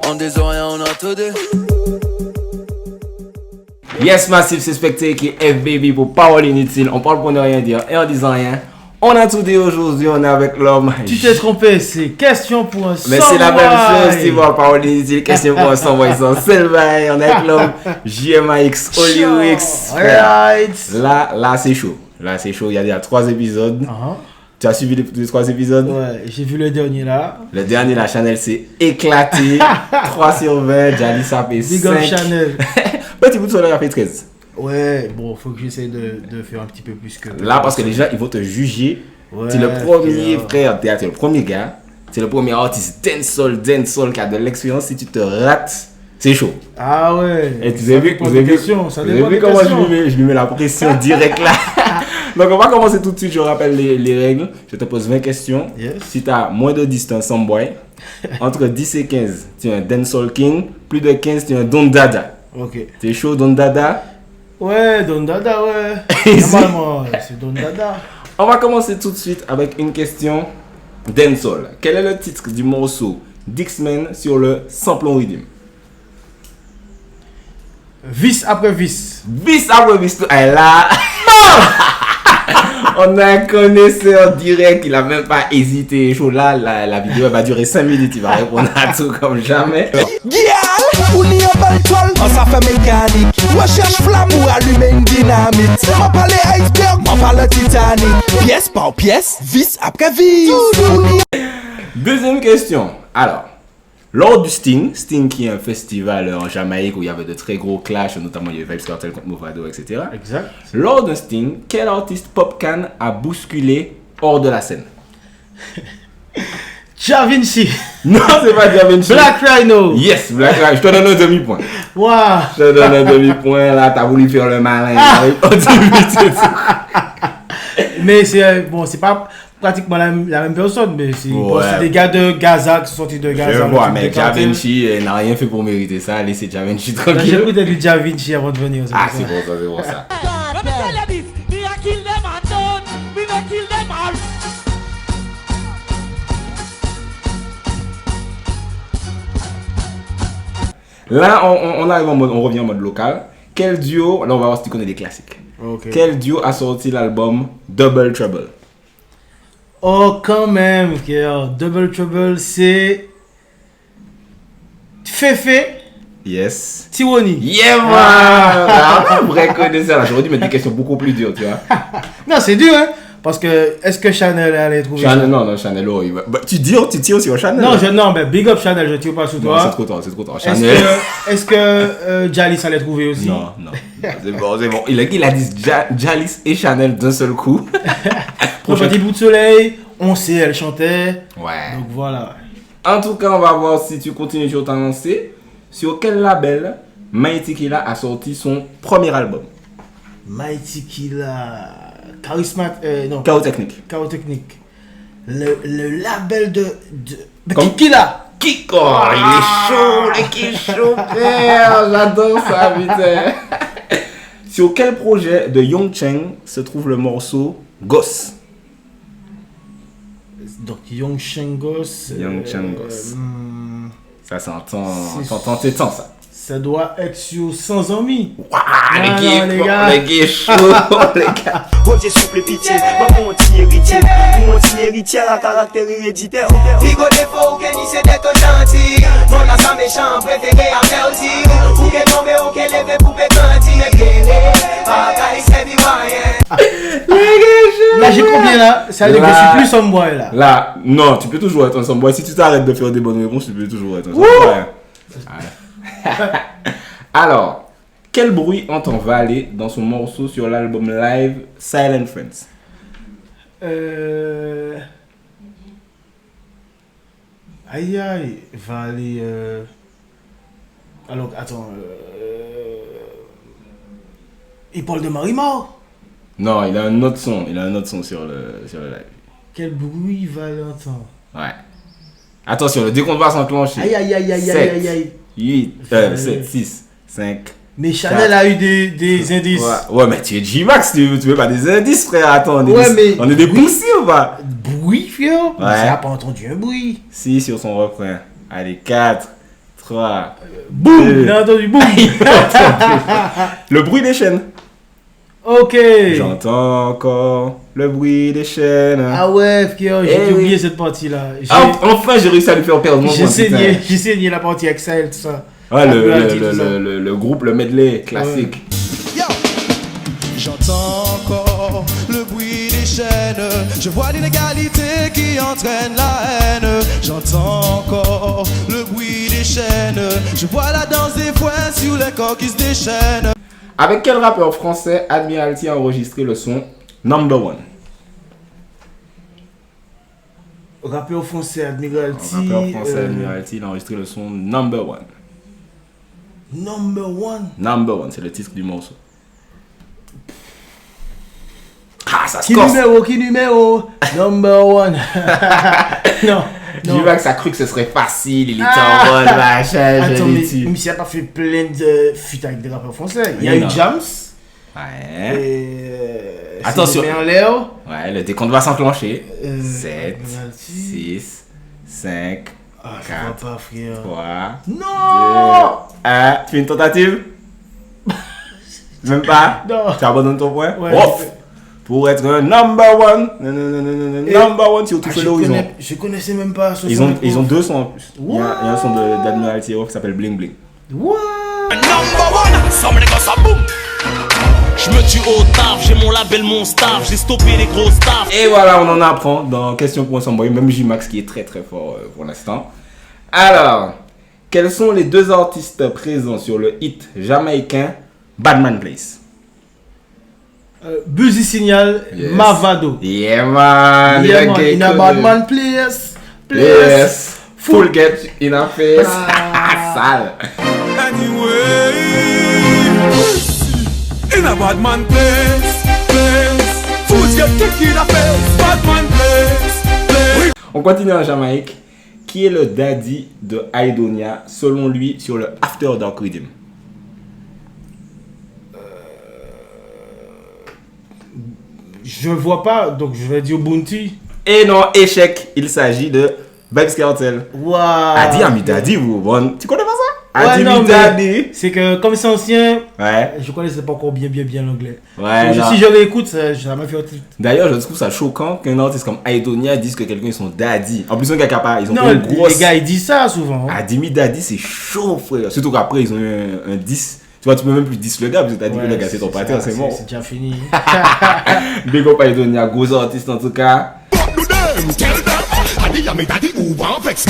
On des oreilles, on a tout dit. Yes, Massif, c'est Spectre qui est FBB pour Parole Inutile. On parle pour ne rien dire et en disant rien. On a tout dit aujourd'hui, on est avec l'homme. Tu t'es trompé, c'est question pour un Mais c'est la même chose, tu vois, Parole Inutile, question pour un sans voix, c'est le bail. On est avec l'homme JMAX, Olyrix. Alright. Là, c'est chaud. Là, c'est chaud. Il y a déjà 3 épisodes. Tu as suivi les 3 épisodes? Ouais, j'ai vu le dernier là. Le dernier, la Chanel s'est éclatée. 3 sur 20, Jalis a fait 5. Big up Chanel. Petit bout de soleil a fait 13. Ouais, bon, faut que j'essaie de faire un petit peu plus que... Là, parce que déjà, ils vont te juger. Ouais, tu es le premier frère, tu es le premier gars. Tu es le premier artiste dancehall qui a de l'expérience. Si tu te rates, c'est chaud. Ah ouais. Et vous avez vu comment je lui mets la pression direct là. Donc on va commencer tout de suite, je rappelle les règles. Je te pose 20 questions. Yes. Si tu as moins de 10, tu es un Samboy. Entre 10 et 15, tu es un Dancehall King. Plus de 15, tu es un Don Dada. Ok. T'es chaud, Don Dada? Ouais, Don Dada, ouais. Normalement, c'est Don Dada. On va commencer tout de suite avec une question Dancehall. Quel est le titre du morceau Dixman sur le Samplon Rhythm? Vice après vice. Vice après vice. Et là, on a un connaisseur direct, il a même pas hésité. Chaud là, la vidéo elle va durer 5 minutes, il va répondre à tout comme jamais. Gyal, ou ni an bal toile, an sa fe mécanique. Recherche flamme ou allumer une dynamite. M'en parle iceberg, m'en parle Titanic. Pièce par pièce, vis après vis. Deuxième question. Alors, lors du Sting qui est un festival en Jamaïque où il y avait de très gros clashs, notamment il y avait Vybz Kartel contre Movado, etc. Exact. Lors d'un Sting, quel artiste Popcaan a bousculé hors de la scène? Da Vinci. Non, c'est pas Da Vinci. Black Rhino. Yes, Black Rhino. Je te donne un demi-point. Waouh. Je te donne un demi-point. Là, t'as voulu faire le malin. Mais c'est bon, c'est pas pratiquement la même personne, mais c'est bon, c'est des gars de Gaza qui sont sortis de Gaza. Je vois, mais Da Vinci n'a rien fait pour mériter ça. Laissez Da Vinci tranquille. J'ai écouté du Da Vinci avant de venir. Ah, c'est bon ça, c'est bon ça. Là, on arrive en mode, on revient en mode local. Quel duo, là on va voir si tu connais des classiques. Okay. Quel duo a sorti l'album Double Trouble? Oh, quand même, Double Trouble, c'est Fefe. Yes. Tiwoni. Yeah, man! Ah, vrai connaisseur. J'aurais dû mettre des questions beaucoup plus dures, tu vois. Non, c'est dur, hein. Parce que, est-ce que Chanel allait trouver Chanel, ça? non, Chanel, oh, bah, tu tires aussi au Chanel. Non, mais big up Chanel, je tire pas sous toi. C'est trop tard. Chanel. Est-ce que Jalis allait trouver aussi? Non. C'est bon. Il a dit Jalis et Chanel d'un seul coup. Petit bout de soleil, on sait, elle chantait. Ouais. Donc voilà. En tout cas, on va voir si tu continues sur ta lancée. Sur quel label Mighty Killa a sorti son premier album? Mighty Killa. Chaos Technique. Chaos Technique. Le label de Killa. Kiko, il est chaud, frère. J'adore ça, putain. Sur quel projet de Young Cheng se trouve le morceau Ghost? Donc Young Cheng Ghost. Ça s'entend, c'est temps ça. Ça doit être sur Sans Amis. Waouh, les gars, chaud, les gars. Roger souple pitié, mon petit héritier. Mon petit héritier a caractère héréditaire. Figo défaut, Kenny c'est d'être gentil. Mon là sa méchant, préféré à Melty. Ou qu'elle tombe, ou qu'elle lève pour pétantir. Bagaille, c'est bien. Là j'ai combien là? Ça veut dire que je suis plus Samboy là. Là, non, tu peux toujours être un Samboy. Si tu t'arrêtes de faire des bonnes réponses, tu peux toujours être un Samboy. Alors, quel bruit entend Valet dans son morceau sur l'album live Silent Friends? Aïe, Valet. Alors, attends. Il parle de Marimar? Non, il a un autre son. Sur le live. Quel bruit Valet entend? Ouais. Attention, le décompte va s'enclencher. Aïe. 8, 7, 6, 5, Mais Chanel a eu des indices. Ouais, mais tu es J-Max, tu veux pas des indices, frère. Attends, on est des poussis ou pas? Bruit, frère. Ouais. Ça n'a pas entendu un bruit. Si, sur son refrain. Allez, 4, 3. Boum, il a entendu boum. Le bruit des chaînes. Ok. J'entends encore le bruit des chaînes. Ah ouais, frère, j'ai Eh oublié oui. cette partie-là. Enfin, j'ai réussi à lui faire perdre mon J'ai point, putain. saigné la partie Excel, tout ça. Ouais, Admiralty, tout ça. le groupe, le medley classique. Yo! J'entends encore le bruit des chaînes. Je vois l'inégalité qui entraîne la haine. J'entends encore le bruit des chaînes. Je vois la danse des foins sur les corps qui se déchaînent. Avec quel rappeur français Admiralty a enregistré le son Number One? Rappeur français Admiralty. Rappeur français Admiralty, il a enregistré le son Number One. Number one. Number One, c'est le titre du morceau. Ah, ça se Qui corse! numéro? Number one. Non. J-Max a cru que ce serait facile, il était en mode machin, Attends, je mais l'ai tué. il a pas fait plein de feats avec des rappeurs français. Il y a Oui, eu non. Jams. Ouais. Et. Attention. En l'air. Ouais, le décompte va s'enclencher. 7, Admiralty. 6, 5, Ah, je 4, vois pas, frère. 3, Non! 1. Tu fais une tentative? Même pas? Non. Tu abandonnes ton point? Ouais, Off! je fais- Pour être un number one, number one, tu Ah, touches l'horizon. je connaissais même pas ce Ils son. ont deux sons en plus. Il y a un son d'Admiralty Hero qui s'appelle Bling Bling. What? Number one, ça me ça boum. Je me tue au taf, j'ai mon label, mon staff, j'ai stoppé les gros staffs. Et voilà, on en apprend dans Question pour un Samboy, même J-Max qui est très très fort pour l'instant. Alors, quels sont les deux artistes présents sur le hit jamaïcain Badman Place? Buzzy Signal, Yes. Mavado. Yeah man, Yeah, le man, gars in a connu. bad man place. Yes, full get in a face. Ah. Sale. Anyway, in a bad man place. Fools get kicked in the face. Bad man place. On continue en Jamaïque. Qui est le daddy de Aidonia selon lui sur le After Dark Rhythm? Je vois pas, donc je vais dire Bounty. Et non, échec, il s'agit de Vybz Kartel. Waouh. Adi Ami Daddy, vous, bon, tu connais pas ça? Ouais, Adi non, Mi mais Daddy. c'est que comme c'est ancien, Ouais, je connaissais pas encore bien l'anglais. ouais. Donc, non. si je réécoute, ça m'a fait un truc. D'ailleurs, je trouve ça choquant qu'un artiste comme Aidonia dise que quelqu'un est son daddy. En plus, un gars capable, ils ont Non, une grosse. les gars ils disent ça souvent. Adi Mi Daddy, c'est chaud, frère. Surtout qu'après, ils ont eu un 10. Tu vois, tu peux même plus 10 le gars, parce que t'as dit que Ouais, le gars c'est ton ça, patin, c'est mort. C'est déjà fini. Big up Aidonia, gros artiste en tout cas. Fuck to them, tell them. Adi and me daddy who want vex.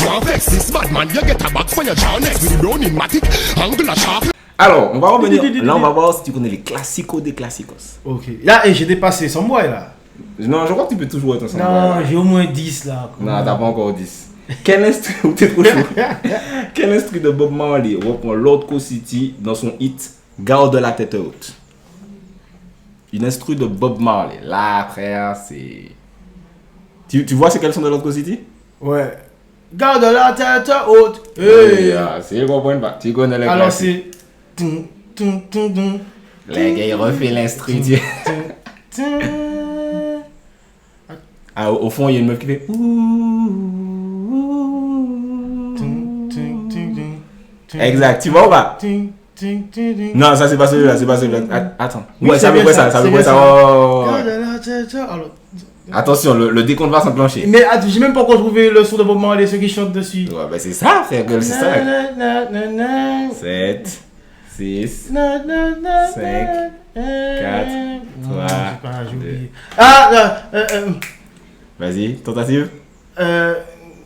This bad man, you get a box for your jaw next. With the browning matic, angle a sharp. Alors, on va revenir. Là, on va voir si tu connais les classicos des classicos. Ok. Là, j'ai dépassé son boy là. Non, je crois que tu peux toujours être ensemble. Non, j'ai au moins 10 là. Non, t'as pas encore 10. Quel instrument, t'es trop chaud. Quel instrument de Bob Marley reprend Lord Co City dans son hit Garde la tête haute? Une instru de Bob Marley. Là, frère, c'est. Tu vois c'est quel son de Lord Co City? Ouais. Garde la tête haute. Hey, Hey. c'est le comprends pas. Tu connais les Alors classiques. c'est. Tum, tum, tum, tum. Les gars, ils refait l'instru. tu- Tum. Ah, au fond, il y a une meuf qui fait. Tum, tum, tum, tum, tum. Exact, tu vois ou pas? Tum, tum, tum, tum. Non, ça c'est pas celui-là, c'est pas celui-là. Attends. Oui, Ouais, c'est ça veut bien quoi ça, ça? Ça c'est veut quoi bien ça? ça. Oh. Garde la tête haute. Alors, Attention, le décompte va s'enclencher. mais attends, j'ai même pas encore trouvé le son de Bob Marley, ceux qui chantent dessus. Ouais, bah c'est ça, frère, gueule, c'est ça. Na, na, na, na. 7, 6, Na, na, na, 5, na, 4, non, 3, j'ai pas, j'ai 2. oublié. Ah, Vas-y, tentative. euh,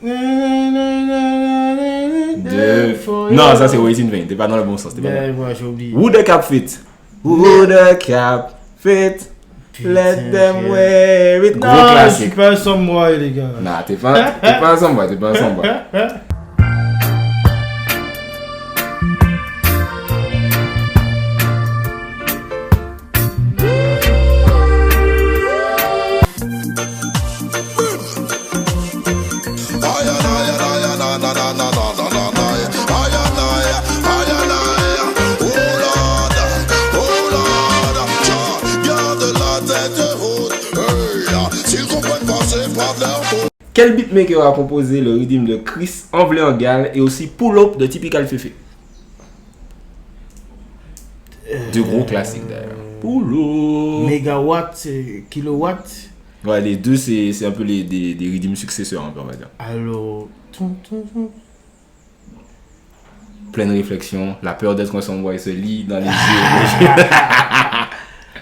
2. Non, ça c'est Waiting Vain, t'es pas dans le bon sens, t'es pas dans. Ouais, j'ai oublié. Who the cap fit? Who the cap fit? Let them wear it. Gros Non, je suis classique. pas sans moi, les gars. Non, t'es pas ensemble, t'es pas ensemble. Quel beatmaker a composé le rhythm de Chris Envelé en Galles et aussi Pull Up de Typical Fefe? Du gros classique d'ailleurs. Pull Up. Mégawatt, kilowatt. Ouais, les deux, c'est un peu des rhythms successeurs, un peu, on va dire. Alors. Pleine réflexion, la peur d'être un sombre se lit dans les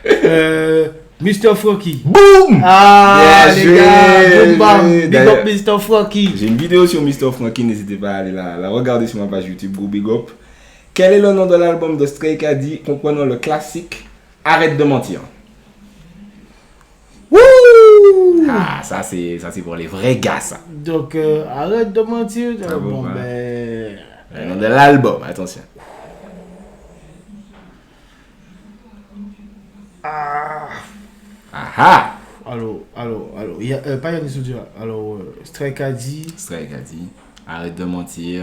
yeux. Mr. Froggy. Boum! Ah, Bien les joué, gars, boum bam. joué. Big D'ailleurs, up Mr. Froggy. J'ai une vidéo sur Mr. Frankie, n'hésitez pas à aller la regarder sur ma page YouTube, gros big up. Quel est le nom de l'album de Stray Caddy comprenant le classique Arrête de mentir? Wouh! Ah, ça c'est pour les vrais gars, ça. Donc, arrête de mentir. Ah bon, Bon, bah. ben. Le nom de l'album, attention. Ah! Allô. Il y a, pas Yannis Soudira. Alors, Stray Caddy. Stray Caddy, Arrête de mentir.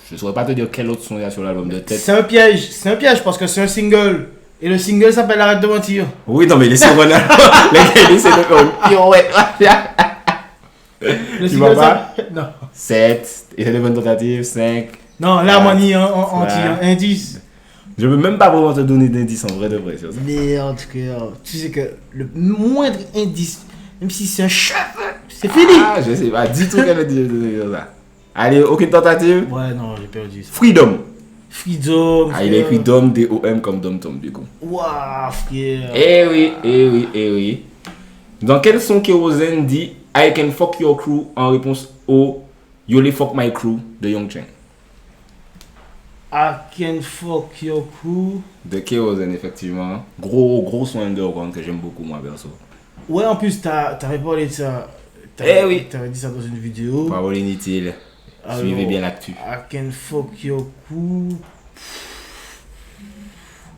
Je ne saurais pas te dire quel autre son il y a sur l'album de tête. C'est un piège parce que c'est un single. Et le single s'appelle Arrête de mentir. Oui, non, mais les sur les gars, c'est de pirouette. Le Tu vois pas? s'appelle- Non. 7, et de bonne tentative, 5. Non, l'harmonie en Ouais. indice. Je ne peux même pas vraiment te donner d'indice en vrai de vrai sur ça. Mais en tout cas, tu sais que le moindre indice, même si c'est un cheveu, c'est fini. Ah, je sais pas, dis tout qu'elle a dit sur ça. Allez, aucune tentative. Ouais, non, j'ai perdu. Freedom. Freedom. Ah, il a écrit Dom, D-O-M comme Dom Tom du coup. Waouh, frère. Eh oui. Dans quel son Kérosène dit I can fuck your crew en réponse au You les fuck my crew de Young Cheng? I can fuck your crew. De Kérosène, effectivement. Gros son underground que j'aime beaucoup, moi, perso. Ouais, en plus, t'avais parlé de ça. Eh oui. T'avais dit ça dans une vidéo. Parole inutile. Alors, Suivez bien l'actu. I can fuck your crew.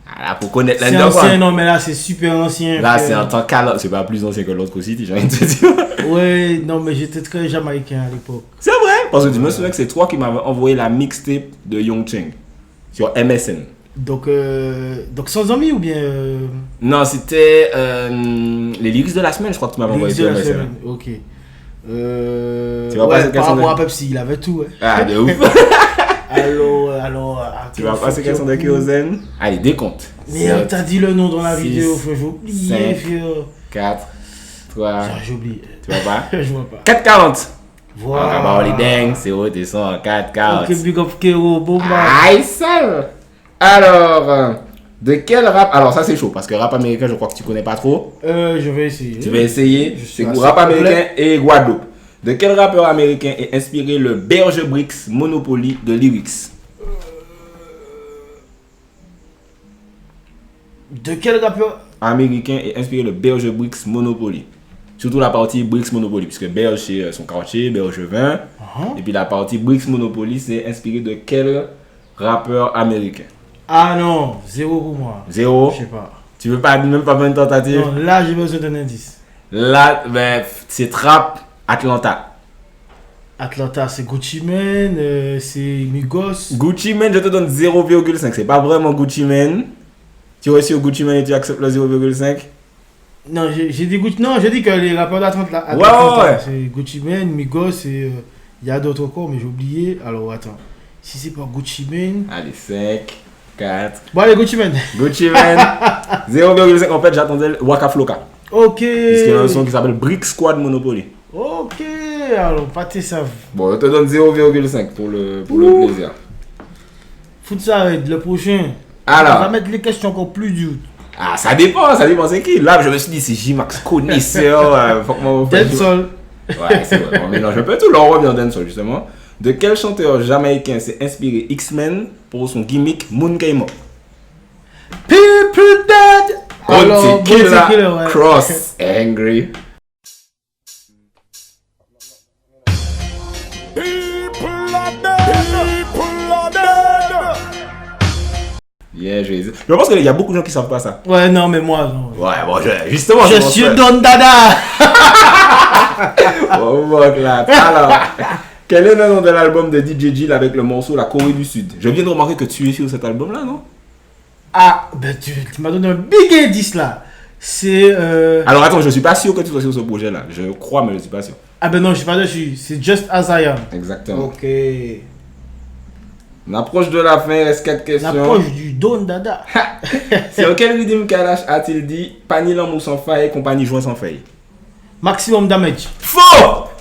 Ah, là, pour connaître C'est l'underground. ancien, non, mais là, c'est super ancien. Là, frère. c'est en tant qu'à c'est pas plus ancien que l'autre City, j'ai envie de te dire. Ouais, non, mais j'étais très jamaïcain à l'époque. C'est vrai, parce que je me souviens que c'est toi qui m'avais envoyé la mixtape de Young Cheng sur MSN. Donc sans amis ou bien. Non, c'était les lyrics de la semaine, je crois que tu m'avais envoyé sur MSN. Ok. Tu vas passer quel par son de- rapport à Pepsi, il avait tout. Ouais. Ah, de ouf. Alors. Tu vas passer quel son de Kérosène? Allez, décompte. Mais t'as dit le nom dans la 6, vidéo, frère. J'ai oublié, 5, frère. 4, 3, J'ai oublié. tu vois pas? Je vois pas. 4,40. Voilà. Ah, bah, les dingues, c'est haut, t'es 100, 4,40. Ok, big up Kéro, bon bah. Aïe, sale. Alors, de quel rap? Alors, ça c'est chaud parce que rap américain, je crois que tu connais pas trop. Je vais essayer. Tu vas essayer. Je suis C'est assez rap complet. américain et Guadeloupe. De quel rappeur américain est inspiré le Berge Brix Monopoly de Lyrics? De quel rappeur? Américain est inspiré le Berge Brix Monopoly. Surtout la partie Brix Monopoly, puisque Berge c'est son quartier, Bergevin. Et puis la partie Brix Monopoly, c'est inspiré de quel rappeur américain? Ah non, 0 pour moi. 0. Je sais pas. Tu veux pas même pas faire une tentative? Non, là j'ai besoin d'un indice. Là, ben, c'est Trap Atlanta. Atlanta, c'est Gucci Mane, c'est Migos. Gucci Mane, je te donne 0,5. C'est pas vraiment Gucci Mane. Tu es sur Gucci Mane et tu acceptes le 0,5? Non, j'ai dit Gucci. Non, j'ai dit que les rappeurs d'Atlanta, Ouais. c'est Gucci Mane, Migos et il y a d'autres encore, mais j'ai oublié. Alors attends, si c'est pas Gucci Mane. Allez, 5, 4. Bon, allez, Gucci Mane. Gucci Mane. 0,5. En fait, j'attendais le Waka Flocka. Ok. Puisqu'il y a un son qui s'appelle Brick Squad Monopoly. Ok, alors pâté savent. Bon, je te donne 0,5 pour le plaisir. Fout ça, le prochain. Alors. On va mettre les questions encore plus dures. Ah, ça dépend c'est qui. Là, je me suis dit, c'est J-Max connaisseur. Faut que moi, Dancehall. Ouais, c'est vrai. On mélange un peu tout. Là, on revient dans Dancehall, justement. De quel chanteur jamaïcain s'est inspiré X-Men pour son gimmick Moonkey Mob? People dead. Alors, Bounty Killer, ouais. Cross, Angry. Yeah, je pense qu'il y a beaucoup de gens qui savent pas ça. Ouais, non, mais moi, non. Ouais, bon, justement, Je suis Don Dada. Oh, bon, là. Alors, quel est le nom de l'album de DJ Jill avec le morceau La Corée du Sud? Je viens de remarquer que tu es sur cet album-là, non? Ah, ben tu m'as donné un big indice là. C'est. Alors, attends, je suis pas sûr que tu sois sur ce projet-là. Je crois, mais je suis pas sûr. Ah ben non, je suis pas dessus. C'est Just As I Am. Exactement. Ok. On approche de la fin, il reste 4 questions. L'approche du Don Dada. C'est auquel rythme Kalash a-t-il dit Pani l'amour sans faille, compagnie joint sans faille? Maximum damage. Faux!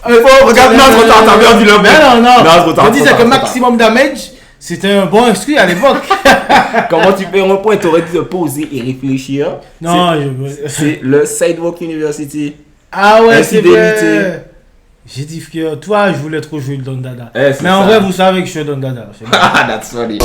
Faux! Regarde, non, trop tard, t'as perdu le Mais non. trop tard, Je disais que maximum damage, c'était un bon exclu à l'époque. Comment tu fais un point? T'aurais dû te poser et réfléchir. Non, C'est le Sidewalk University. Ah ouais, c'est Infidélité. vrai. J'ai dit que toi, je voulais trop jouer le Don Dada. Eh, c'est mais en ça. vrai, vous savez que je suis Don Dada. C'est bon. Ah, that's funny.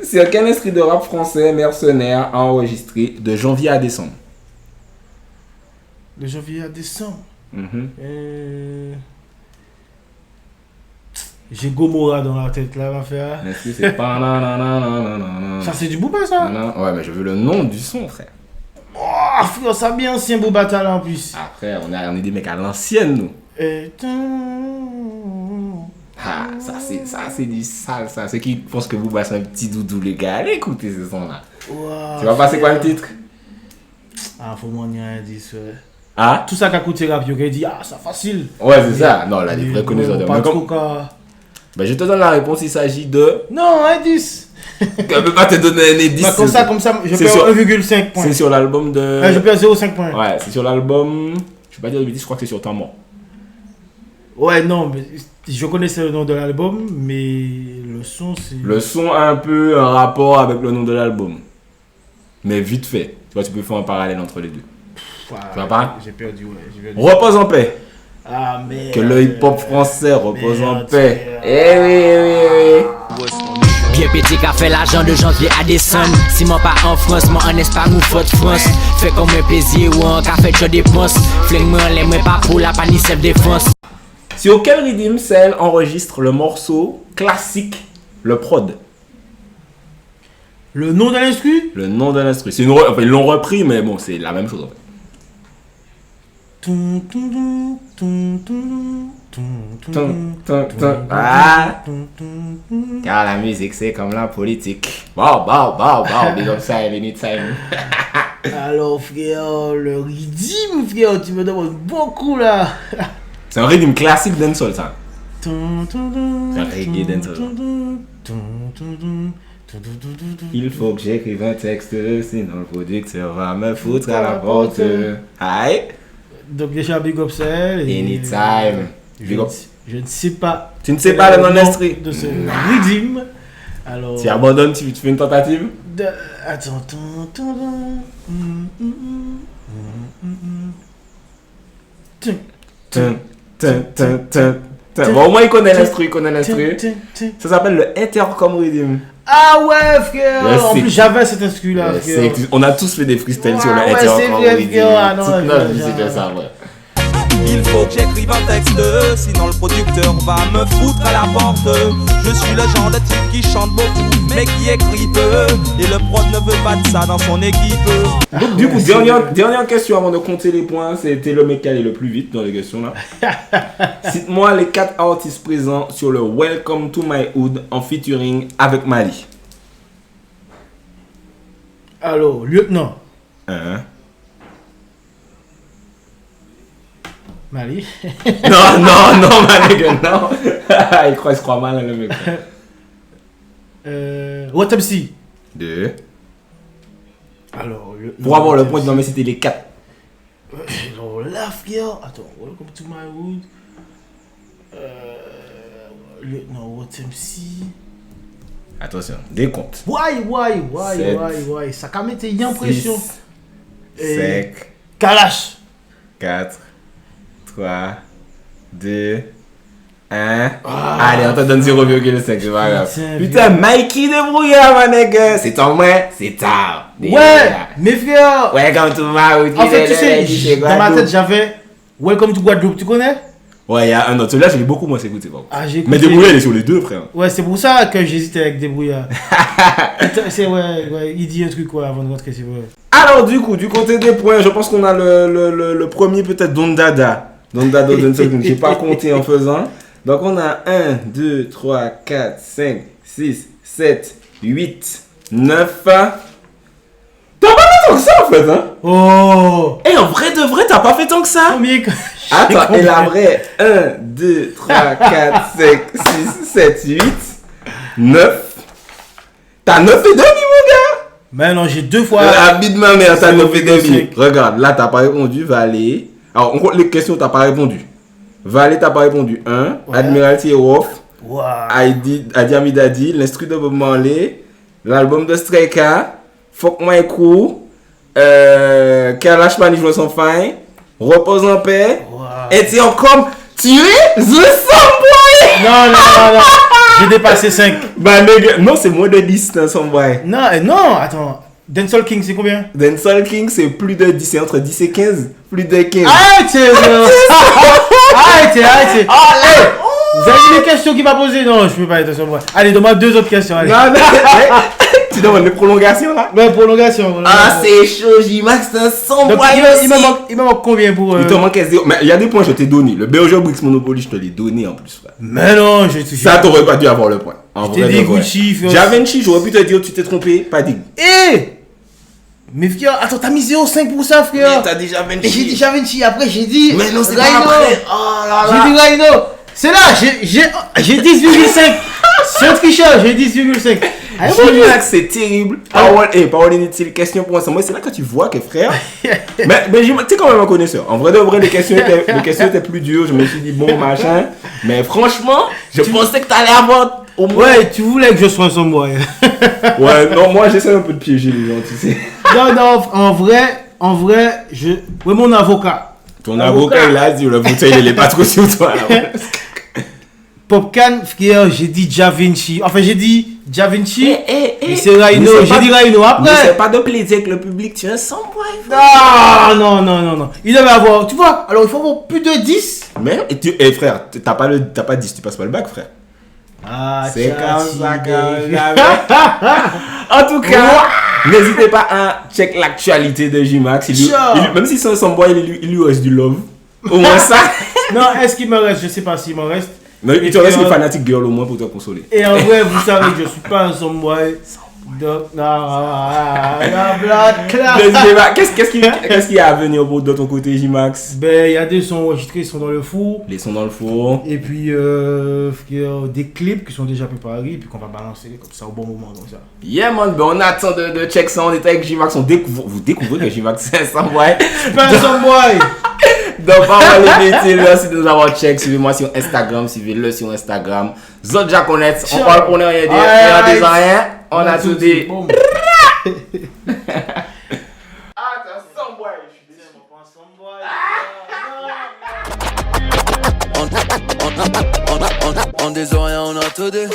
C'est quel esprit de rap français Mercenaire a enregistré de janvier à décembre? De janvier à décembre. J'ai Gomorrah dans la tête là, ma frère. Est-ce que c'est pas nanananananana? Ça, c'est du Booba, ça? Non, ouais, mais je veux le nom du son, frère. Oh, frère, ça bien ancien Booba là en plus. Après, on est des mecs à l'ancienne, nous. Ah, ça c'est du sale, ça. Ceux qui pensent que vous passez un petit doudou, les gars, allez écouter ce son-là. Wow, Tu vas passer quoi le titre? Ah, faut m'en dire un indice, ouais. Ah? Tout ça qu'a coûté rap, il a dit, ah, c'est facile. Ouais, c'est ça. Non, là, les vrais connaisseurs de pas moi. trop qu'à... Ben, je te donne la réponse, il s'agit de. Non, indice. Je ne peux pas te donner un indice. Bah, comme ça, je c'est perds sur- 1,5 points. C'est sur l'album de. Je perds 0,5 points. Ouais, c'est sur l'album. Je vais pas dire de bêtises, je crois que c'est sur Temps Mort. Ouais, non, mais je connaissais le nom de l'album, mais le son, c'est... Le son a un peu un rapport avec le nom de l'album. Mais vite fait. Tu vois, tu peux faire un parallèle entre les deux. Tu vois pas? J'ai perdu, ouais. J'ai perdu. Repose en paix. Ah, merde. Que le hip-hop français repose en Merde, paix. merde. Eh oui. Bien pété qu'a fait l'argent de janvier à décembre. Si mon pas en France, moi en Espagne ou faute France. Fait comme un plaisir ou un café de dépense. Flingue-moi, l'aime pas pour la panique self défense. Sur quel rythme Cell enregistre le morceau classique, le prod? Le nom de l'instru? Le nom de l'instru. C'est enfin, ils l'ont repris, mais bon, c'est la même chose en fait. Ah! Car la musique, c'est comme la politique. Wow, big up ça, anytime. Alors, frère, le rythme, frère, tu me demandes beaucoup, là. C'est un rythme classique dancehall, ça. C'est un reggae dancehall. Il faut que j'écrive un texte, sinon le producteur va me foutre à la porte. Aïe! Donc, déjà, big up celle. Anytime. Big up. Je ne sais pas. Tu ne sais pas le nom d'instru de ce rythme. Alors. Tu abandonnes, tu fais une tentative? Attends. Bon, au moins il connaît l'instru, Ça s'appelle le Intercom Rhythm. Ah ouais, frère. Ouais, en c'est- plus, j'avais cet inscrit là, frère. On a tous fait des freestyles sur le Ouais, Intercom c'est vrai, Rhythm. frère. Ah non, Toute notre vie, j'ai- c'était ça, ouais. Il faut que j'écrive un texte, sinon le producteur va me foutre à la porte. Je suis le genre de type qui chante beaucoup, mais qui écrit peu. Et le prod ne veut pas de ça dans son équipe. Donc, du coup, dernière question avant de compter les points. C'était le mec qui allait le plus vite dans les questions là. Cite-moi les 4 artistes présents sur le Welcome to My Hood en featuring avec Mali. Alors, lieutenant. Mali. Non, ma nigga, non. Il croit mal, le mec. What up, si? 2. Alors, Pour avoir le point, non, mais c'était les 4. Alors là, frère. Attends, welcome to my wood. Lieutenant, what MC? Attention, décompte. Why? Ça a mis une impression. 5, Kalash. 4, 3, 2, 1. Allez, on te donne 0,5, c'est pas grave. Putain, Mikey débrouillard, ma nigga. C'est en moins, c'est tard. Ouais, mes frères. Welcome to my hood. En fait, tu sais, dans ma tête, j'avais Welcome to Guadeloupe, tu connais? Ouais, il y a un autre. Celui-là, j'ai beaucoup moins écouté. J'ai écouté. Mais Débrouillard, il est sur les deux, frère. Ouais, c'est pour ça que j'hésitais avec Débrouillard. C'est ouais, il dit un truc quoi avant de rentrer, c'est vrai. Alors, du coup, du côté des points, je pense qu'on a le premier, peut-être Don Dada. Don Dada, je ne sais pas compter en faisant. Donc on a 1, 2, 3, 4, 5, 6, 7, 8, 9. T'as pas fait tant que ça en fait, hein? Oh! En vrai de vrai, t'as pas fait tant que ça? Combien? Attends, et la vraie 1, 2, 3, 4, 5, 6, 7, 8, 9. T'as 9 et demi, mon gars! Mais non, j'ai 2 fois. La vie de ma mère, t'as 9 et demi. 5. Regarde, là, t'as pas répondu, Valé. Alors, on compte les questions, t'as pas répondu. Valé, t'as pas répondu. 1. Ouais. Admiralty Wolf. Wow. Adi Amidadi. L'instru de Bob Marley. L'album de Streka. Fuck My Crew. Kalash Management Sans Fin. Repose en paix. Wow. Et tu es encore. Tu es The Someboy! Non. J'ai dépassé 5. Bah, non, c'est moins de 10, hein, Someboy. Non, attends. Dancehall King, c'est combien? Dancehall King, c'est plus de 10, c'est entre 10 et 15. Plus de 15. Arrêtez! Vous avez des questions qu'il m'a posées? Non, je peux pas être sur moi. Allez, donne-moi 2 autres questions. Allez. Non, tu demandes les prolongations là? Ouais, prolongation. Ah, c'est chaud, J-Max, c'est un Someboy. Donc, il me manque combien pour. Il te manque 0. Mais il y a des points, je t'ai donné. Le BOG Brix Monopoly, je te l'ai donné en plus, frère. Mais non, Ça, t'aurais pas dû avoir le point. Je t'ai dit Gucci, frère. Javinci, j'aurais pu te dire, tu t'es trompé, pas dit. Mais frère, attends, t'as mis 0,5 pour ça, frère. Mais t'as dit Javinci. J'ai dit Javinci, après j'ai dit. Mais non, c'est pas Rhino. après. Oh là là. J'ai dit Rhino. C'est là, j'ai 10,5. C'est un tricheur, j'ai 10,5. J-Max, c'est terrible. Parole inutile, question pour ensemble. C'est là que tu vois que frère. mais J-Max, tu es quand même un connaisseur. En vrai de vrai, les questions étaient plus dures. Je me suis dit, bon, machin. Mais franchement, je pensais que t'allais avoir au moins. Ouais, tu voulais que je sois un Someboy. Ouais, non, moi j'essaie un peu de piéger les gens, tu sais. Non, en vrai, ouais, mon avocat. Ton avocat, il a dit, le bouteille, il est pas trop sur toi là. Popcan, frère, j'ai dit Javinci. Enfin, j'ai dit Javinci. Et c'est Mais Rhino. c'est J'ai pas- dit Rhino Mais après. c'est pas de plaisir avec le public, tu es un Someboy. Non. Il devait avoir. Tu vois, alors il faut avoir plus de 10. Mais, frère, t'as pas 10, tu passes pas le bac, frère. Ah, C'est comme ça En tout cas, n'hésitez pas à check l'actualité de J-Max. Même si c'est un Someboy, il lui reste du love. Au moins ça. Non, est-ce qu'il me reste? Je sais pas s'il me reste. Mais il te reste une fanatique girl au moins pour te consoler. Et en vrai, vous savez que je suis pas un Someboy. Donc, Qu'est-ce qu'il y a à venir de ton côté, J-Max? Ben, il y a des sons enregistrés, ils sont dans le four. Les sons dans le four. Et puis, des clips qui sont déjà préparés. Et puis qu'on va balancer comme ça au bon moment. Comme ça. Yeah, man, ben on attend de check ça. On est avec J-Max. Vous découvrez que J-Max c'est un Somboy. Je suis pas un Somboy. Donc, parole inutile, merci de nous avoir check. Suivez-moi sur Instagram, suivez-le sur Instagram. Zod Jaconet, on parle pour ne rien dire. Et en disant rien, on a tout dit. Ah, t'es un Somboy, je suis déçu. On des oreilles, on a tout dit.